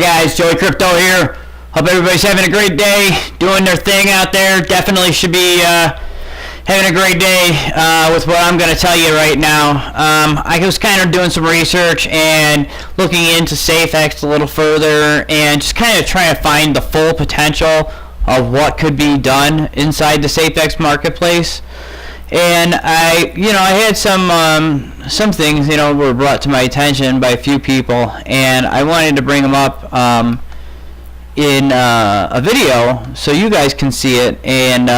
guys, JoeyCrypto here. Hope everybody's having a great day, doing their thing out there. Definitely should be having a great day with what I'm going to tell you right now. I was kind of doing some research and looking into Safex a little further and just kind of trying to find the full potential of what could be done inside the Safex marketplace. And I had some things, were brought to my attention by a few people, and I wanted to bring them up in a video so you guys can see it and,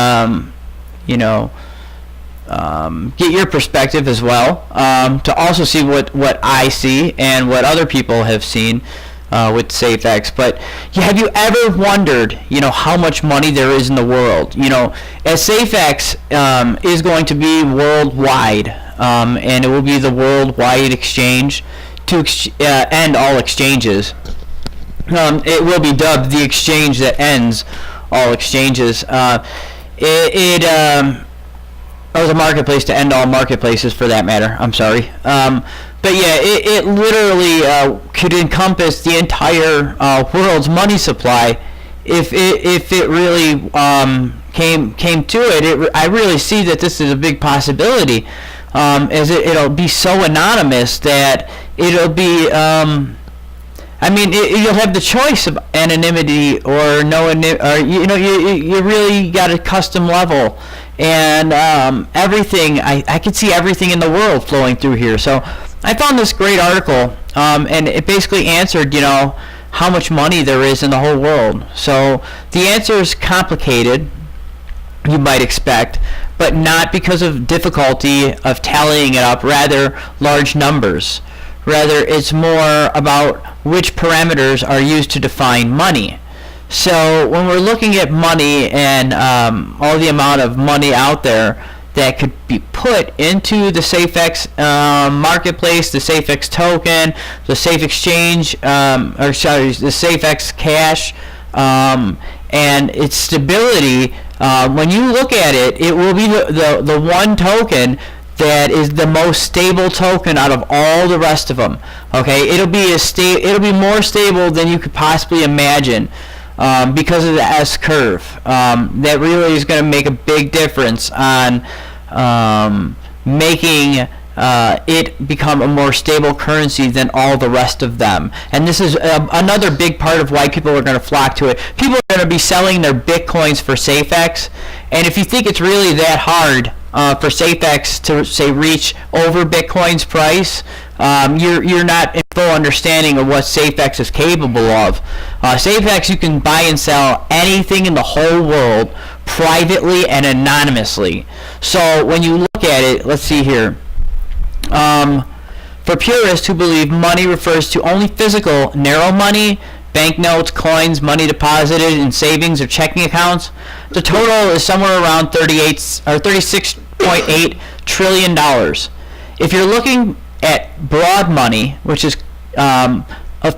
get your perspective as well, to also see what I see and what other people have seen with Safex. But have you ever wondered, how much money there is in the world? As Safex is going to be worldwide, and it will be the worldwide exchange to end all exchanges. It will be dubbed the exchange that ends all exchanges. Or the marketplace to end all marketplaces, for that matter. I'm sorry. But yeah, it literally could encompass the entire world's money supply if it really came to it. I really see that this is a big possibility, as it'll be so anonymous that it'll be. You'll have the choice of anonymity or no, or you really got a custom level, and everything. I could see everything in the world flowing through here. So I found this great article, and it basically answered, how much money there is in the whole world. So the answer is complicated, you might expect, but not because of difficulty of tallying it up, rather large numbers. Rather, it's more about which parameters are used to define money. So when we're looking at money and all the amount of money out there that could be put into the Safex marketplace, the Safex token, the Safe Exchange, the Safex cash, and its stability, when you look at it, it will be the one token that is the most stable token out of all the rest of them. Okay, it'll be more stable than you could possibly imagine, because of the S curve. That really is going to make a big difference on making it become a more stable currency than all the rest of them. And this is another big part of why people are going to flock to it. People are going to be selling their bitcoins for Safex, and if you think it's really that hard for Safex to say reach over Bitcoin's price, you're not in full understanding of what Safex is capable of. Safex, you can buy and sell anything in the whole world privately and anonymously. So when you look at it, let's see here. For purists who believe money refers to only physical, narrow money, banknotes, coins, money deposited in savings or checking accounts, the total is somewhere around $36.8 trillion. If you're looking at broad money, which is a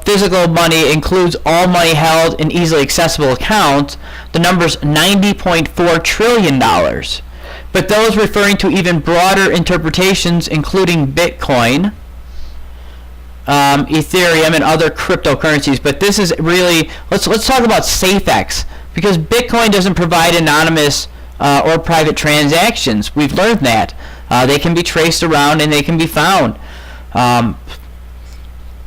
physical money, includes all money held in easily accessible accounts, the number's $90.4 trillion. But those referring to even broader interpretations, including Bitcoin, Ethereum, and other cryptocurrencies. But this is really, let's talk about Safex, because Bitcoin doesn't provide anonymous or private transactions. We've learned that. They can be traced around and they can be found. And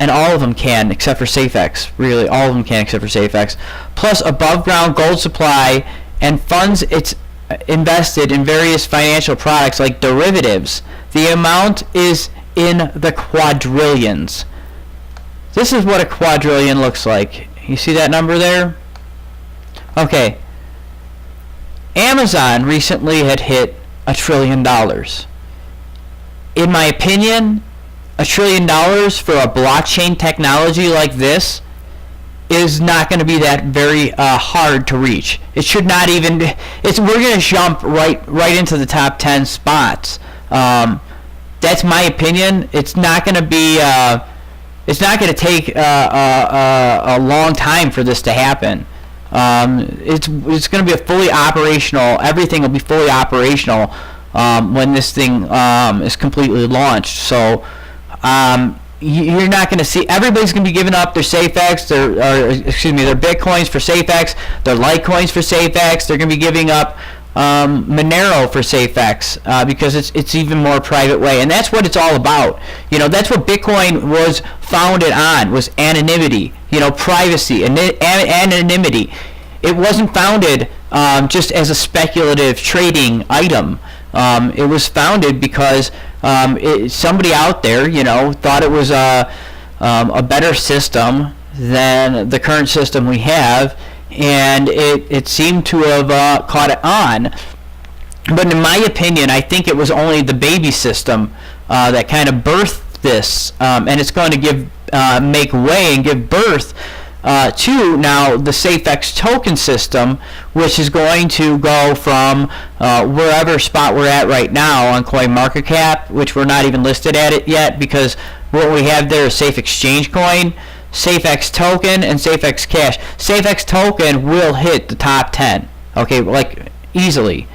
all of them can, except for Safex. Really, all of them can except for Safex. Plus above ground gold supply and funds it's invested in various financial products like derivatives. The amount is in the quadrillions. This is what a quadrillion looks like. You see that number there? Okay. Amazon recently had hit $1 trillion. In my opinion, $1 trillion for a blockchain technology like this is not going to be that very hard to reach. It should not even. We're going to jump right into the top 10 spots. That's my opinion. It's not going to be. It's not going to take a long time for this to happen. It's going to be a fully operational. Everything will be fully operational when this thing is completely launched. So you're not going to see, everybody's going to be giving up their Safex, their Bitcoins for Safex, their Litecoins for Safex. They're going to be giving up Monero for Safex because it's even more private way, and that's what it's all about. That's what Bitcoin was founded on, was anonymity, privacy and anonymity. It wasn't founded just as a speculative trading item. It was founded because somebody out there, thought it was a better system than the current system we have, and it seemed to have caught it on. But in my opinion, I think it was only the baby system that kind of birthed this, and it's going to make way and give birth to now the Safex token system, which is going to go from wherever spot we're at right now on CoinMarketCap, which we're not even listed at it yet, because what we have there is Safe Exchange Coin, Safex token, and Safex Cash. Safex token will hit the top 10, okay, like easily.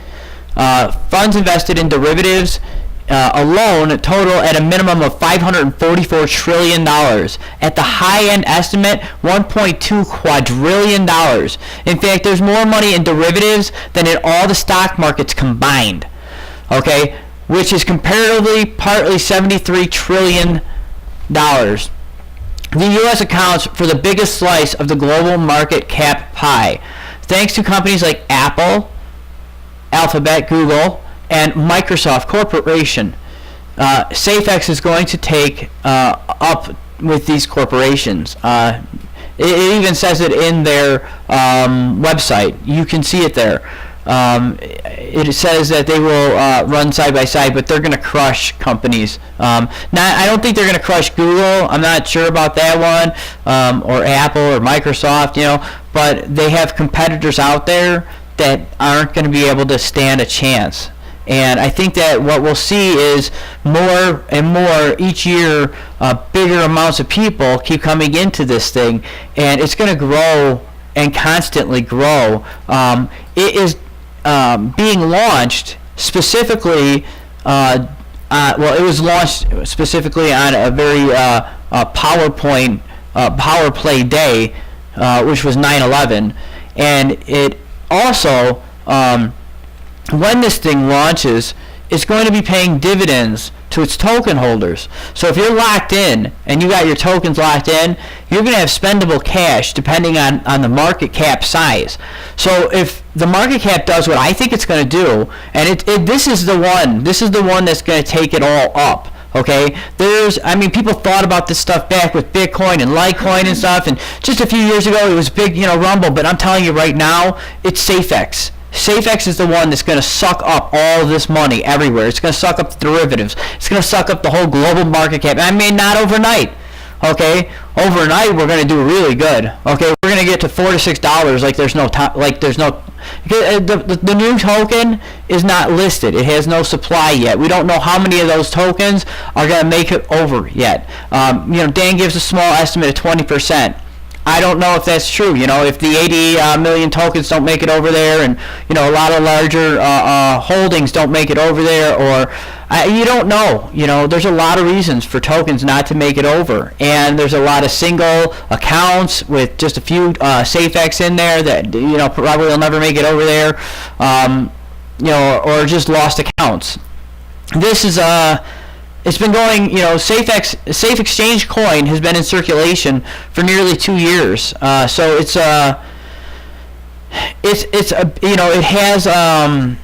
Funds invested in derivatives alone total at a minimum of $544 trillion. At the high-end estimate, $1.2 quadrillion. In fact, there's more money in derivatives than in all the stock markets combined, okay, which is comparatively partly $73 trillion. The U.S. accounts for the biggest slice of the global market cap pie, thanks to companies like Apple, Alphabet, Google, and Microsoft Corporation. Safex is going to take up with these corporations. It even says it in their website. You can see it there. It says that they will run side by side, but they're going to crush companies. I don't think they're going to crush Google. I'm not sure about that one, or Apple or Microsoft, but they have competitors out there that aren't going to be able to stand a chance. And I think that what we'll see is more and more each year, bigger amounts of people keep coming into this thing, and it's going to grow and constantly grow. It is being launched specifically, it was launched specifically on a very power play day, which was 9/11, and it also, when this thing launches, it's going to be paying dividends to its token holders. So if you're locked in and you got your tokens locked in, you're going to have spendable cash depending on the market cap size. So if the market cap does what I think it's going to do, and this is the one that's going to take it all up. Okay, people thought about this stuff back with Bitcoin and Litecoin and stuff, and just a few years ago it was big, rumble. But I'm telling you right now, it's Safex. Safex is the one that's going to suck up all this money everywhere. It's going to suck up the derivatives. It's going to suck up the whole global market cap. Not overnight. Okay, overnight we're going to do really good. Okay, we're going to get to $4 to $6 like there's no time. The new token is not listed. It has no supply yet. We don't know how many of those tokens are going to make it over yet. Dan gives a small estimate of 20%. I don't know if that's true. If the 80 million tokens don't make it over there, and a lot of larger holdings don't make it over there, or you don't know. There's a lot of reasons for tokens not to make it over, and there's a lot of single accounts with just a few Safex in there that probably will never make it over there, or just lost accounts. This is it's been going, Safe Exchange Coin has been in circulation for nearly 2 years. So it has a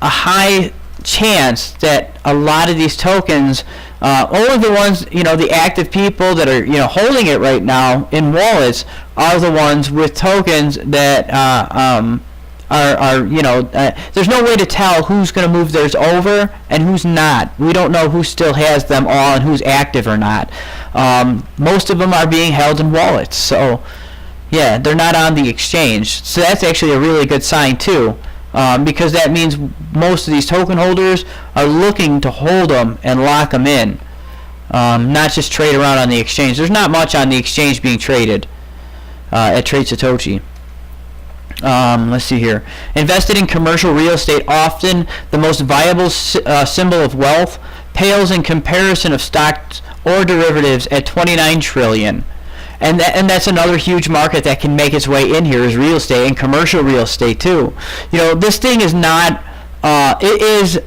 high chance that a lot of these tokens, only the ones, the active people that are, holding it right now in wallets are the ones with tokens that there's no way to tell who's going to move theirs over and who's not. We don't know who still has them all and who's active or not. Most of them are being held in wallets, so yeah, they're not on the exchange. So that's actually a really good sign too, because that means most of these token holders are looking to hold them and lock them in, not just trade around on the exchange. There's not much on the exchange being traded at Trade Satoshi. Let's see here. Invested in commercial real estate, often the most viable symbol of wealth, pales in comparison of stocks or derivatives at 29 trillion. And that's another huge market that can make its way in here is real estate and commercial real estate too. This thing is not. It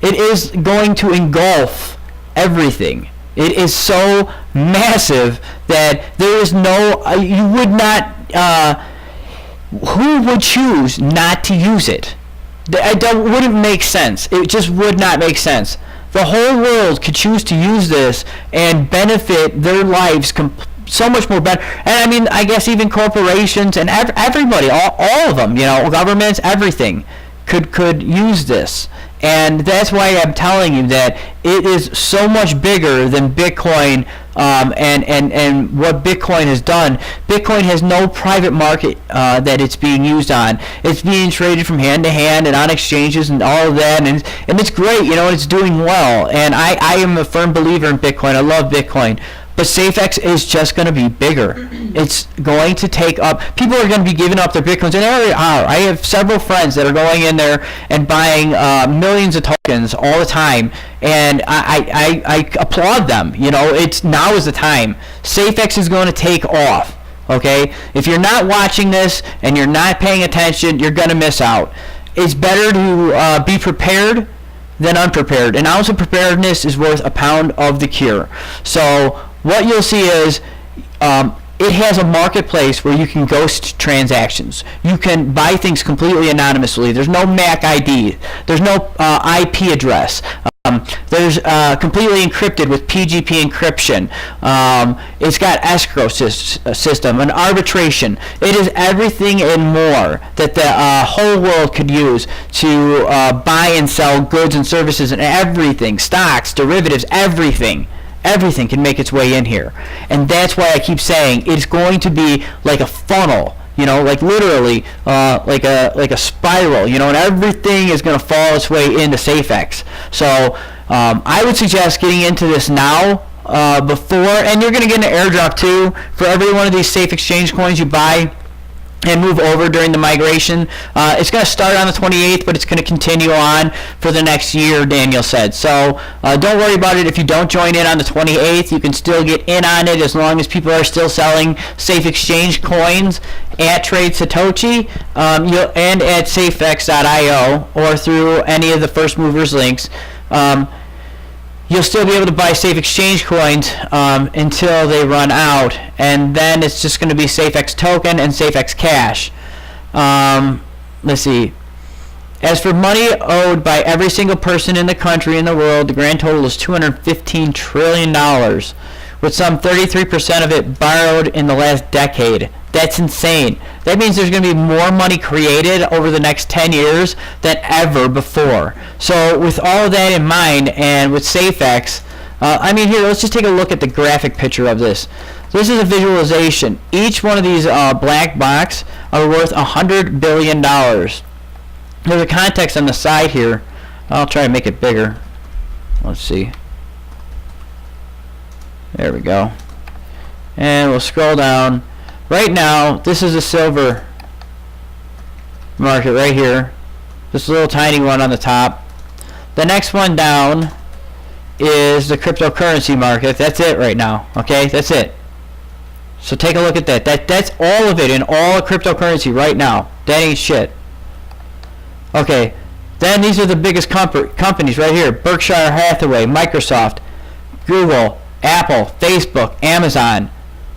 is going to engulf everything. It is so massive that there is no. You would not. Who would choose not to use it? Wouldn't make sense. It just would not make sense. The whole world could choose to use this and benefit their lives so much more better. And I guess even corporations and everybody, all of them, governments, everything could use this. And that's why I'm telling you that it is so much bigger than Bitcoin and what Bitcoin has done. Bitcoin has no private market that it's being used on. It's being traded from hand to hand and on exchanges and all of that. And it's great, it's doing well. And I am a firm believer in Bitcoin. I love Bitcoin. But Safex is just going to be bigger. It's going to take up. People are going to be giving up their Bitcoins, and they already are. I have several friends that are going in there and buying millions of tokens all the time, and I applaud them. Now is the time. Safex is going to take off. Okay, if you're not watching this and you're not paying attention, you're going to miss out. It's better to be prepared than unprepared. An ounce of preparedness is worth a pound of the cure. So what you'll see is it has a marketplace where you can ghost transactions. You can buy things completely anonymously. There's no MAC ID. There's no IP address. There's completely encrypted with PGP encryption. It's got escrow system, an arbitration. It is everything and more that the whole world could use to buy and sell goods and services and everything, stocks, derivatives, everything. Everything can make its way in here. And that's why I keep saying it's going to be like a funnel. Like literally, like a spiral, and everything is going to fall its way into Safex. So I would suggest getting into this now before, and you're going to get an airdrop too for every one of these safe exchange coins you buy and move over during the migration. It's going to start on the 28th, but it's going to continue on for the next year, Daniel said. So don't worry about it if you don't join in on the 28th. You can still get in on it as long as people are still selling safe exchange coins at Trade Satoshi and at safex.io or through any of the first movers links. You'll still be able to buy safe exchange coins until they run out, and then it's just going to be Safex token and Safex cash. Let's see. As for money owed by every single person in the country and the world, the grand total is $215 trillion, with some 33% of it borrowed in the last decade. That's insane. That means there's going to be more money created over the next 10 years than ever before. So with all of that in mind, and with Safex, here, let's just take a look at the graphic picture of this. This is a visualization. Each one of these black boxes are worth $100 billion. There's a context on the side here. I'll try to make it bigger. Let's see. There we go. And we'll scroll down. Right now, this is a silver market right here. This little tiny one on the top. The next one down is the cryptocurrency market. That's it right now. Okay, that's it. So take a look at that. That's all of it in all cryptocurrency right now. That ain't shit. Okay, then these are the biggest companies right here. Berkshire Hathaway, Microsoft, Google, Apple, Facebook, Amazon.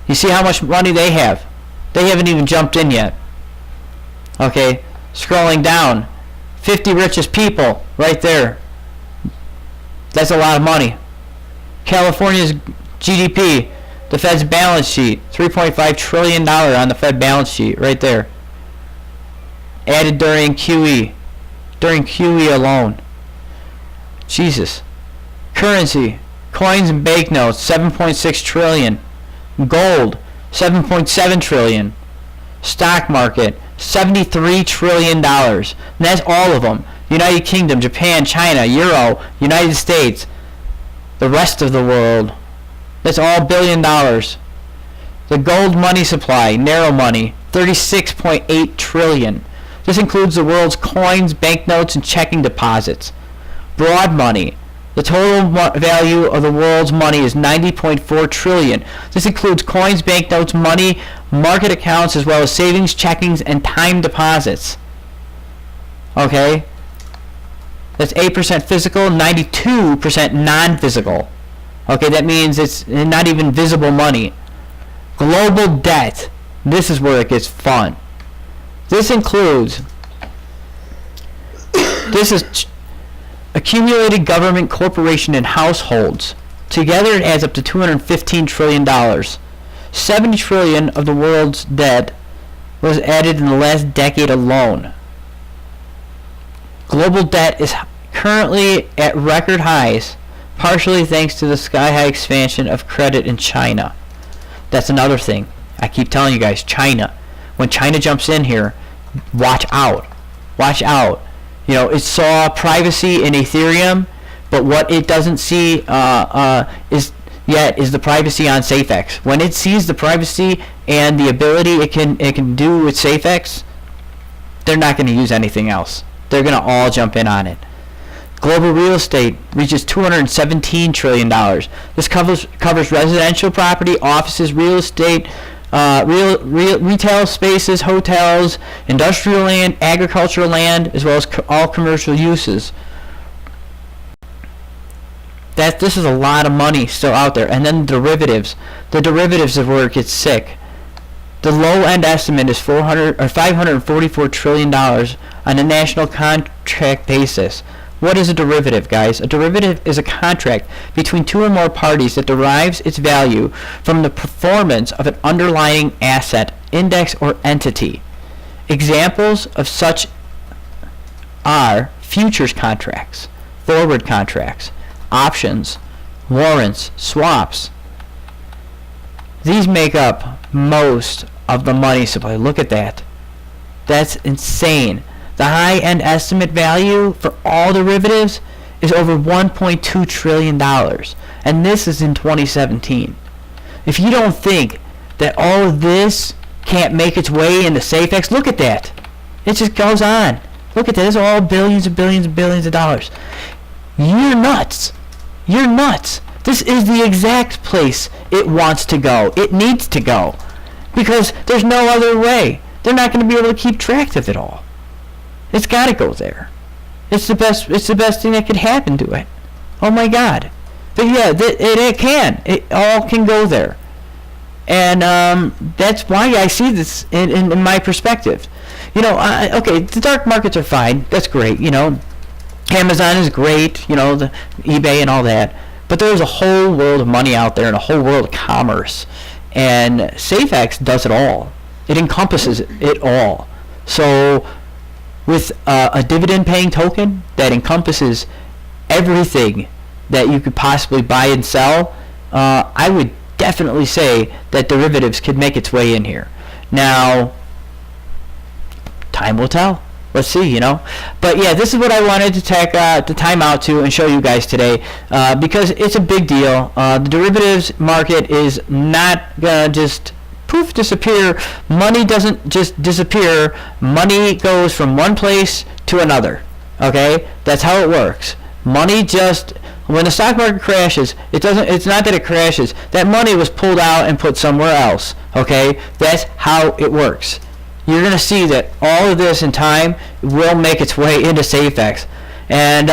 You see how much money they have? They haven't even jumped in yet. Okay, scrolling down. 50 richest people right there. That's a lot of money. California's GDP, the Fed's balance sheet, $3.5 trillion on the Fed balance sheet right there. Added during QE. During QE alone. Jesus. Currency. Coins and banknotes, 7.6 trillion. Gold, 7.7 trillion. Stock market, $73 trillion. And that's all of them. United Kingdom, Japan, China, Euro, United States, the rest of the world. That's all $1 billion. The gold money supply, narrow money, 36.8 trillion. This includes the world's coins, banknotes, and checking deposits. Broad money. The total value of the world's money is 90.4 trillion. This includes coins, banknotes, money, market accounts, as well as savings, checkings, and time deposits. Okay? That's 8% physical, 92% non-physical. Okay, that means it's not even visible money. Global debt. This is where it gets fun. This includes, this is accumulated government, corporation, and households. Together it adds up to $215 trillion. $70 trillion of the world's debt was added in the last decade alone. Global debt is currently at record highs, partially thanks to the sky-high expansion of credit in China. That's another thing. I keep telling you guys, China. When China jumps in here, watch out. Watch out. You know, it saw privacy in Ethereum, but what it doesn't see is the privacy on Safex. When it sees the privacy and the ability it can do with Safex, they're not going to use anything else. They're going to all jump in on it. Global real estate reaches $217 trillion. This covers residential property, offices, real estate, retail spaces, hotels, industrial land, agricultural land, as well as all commercial uses. This is a lot of money still out there. And then derivatives. The derivatives is where it gets sick. The low-end estimate is $544 trillion on a national contract basis. What is a derivative, guys? A derivative is a contract between two or more parties that derives its value from the performance of an underlying asset, index, or entity. Examples of such are futures contracts, forward contracts, options, warrants, swaps. These make up most of the money supply. Look at that. That's insane. The high-end estimate value for all derivatives is over $1.2 trillion. And this is in 2017. If you don't think that all of this can't make its way into Safex, look at that. It just goes on. Look at that. It's all billions and billions and billions of dollars. You're nuts. You're nuts. This is the exact place it wants to go. It needs to go. Because there's no other way. They're not going to be able to keep track of it all. It's got to go there. It's the best thing that could happen to it. Oh my God. But yeah, it can. It all can go there. And that's why I see this in my perspective. You know, okay, the dark markets are fine. That's great. You know, Amazon is great. You know, the eBay and all that. But there's a whole world of money out there and a whole world of commerce. And Safex does it all. It encompasses it all. So with a dividend-paying token that encompasses everything that you could possibly buy and sell, I would definitely say that derivatives could make its way in here. Now, time will tell. Let's see, you know. But yeah, this is what I wanted to take the time out to and show you guys today, because it's a big deal. The derivatives market is not gonna just poof disappear. Money doesn't just disappear. Money goes from one place to another. Okay, that's how it works. Money just, when the stock market crashes, it's not that it crashes. That money was pulled out and put somewhere else. Okay, that's how it works. You're going to see that all of this in time will make its way into Safex. And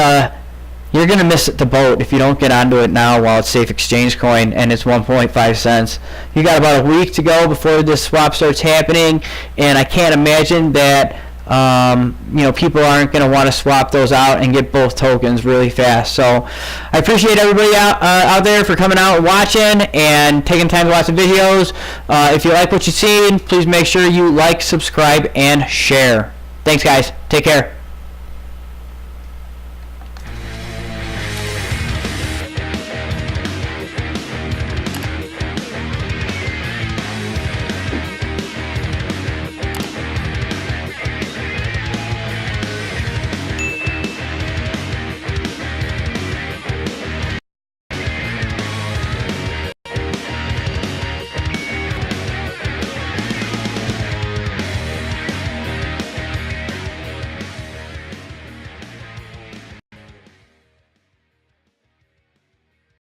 you're going to miss the boat if you don't get onto it now while it's Safe Exchange Coin and it's 1.5 cents. You got about a week to go before this swap starts happening, and I can't imagine that you know, people aren't going to want to swap those out and get both tokens really fast. So I appreciate everybody out there for coming out and watching and taking time to watch the videos. If you like what you've seen, please make sure you like, subscribe, and share. Thanks, guys. Take care.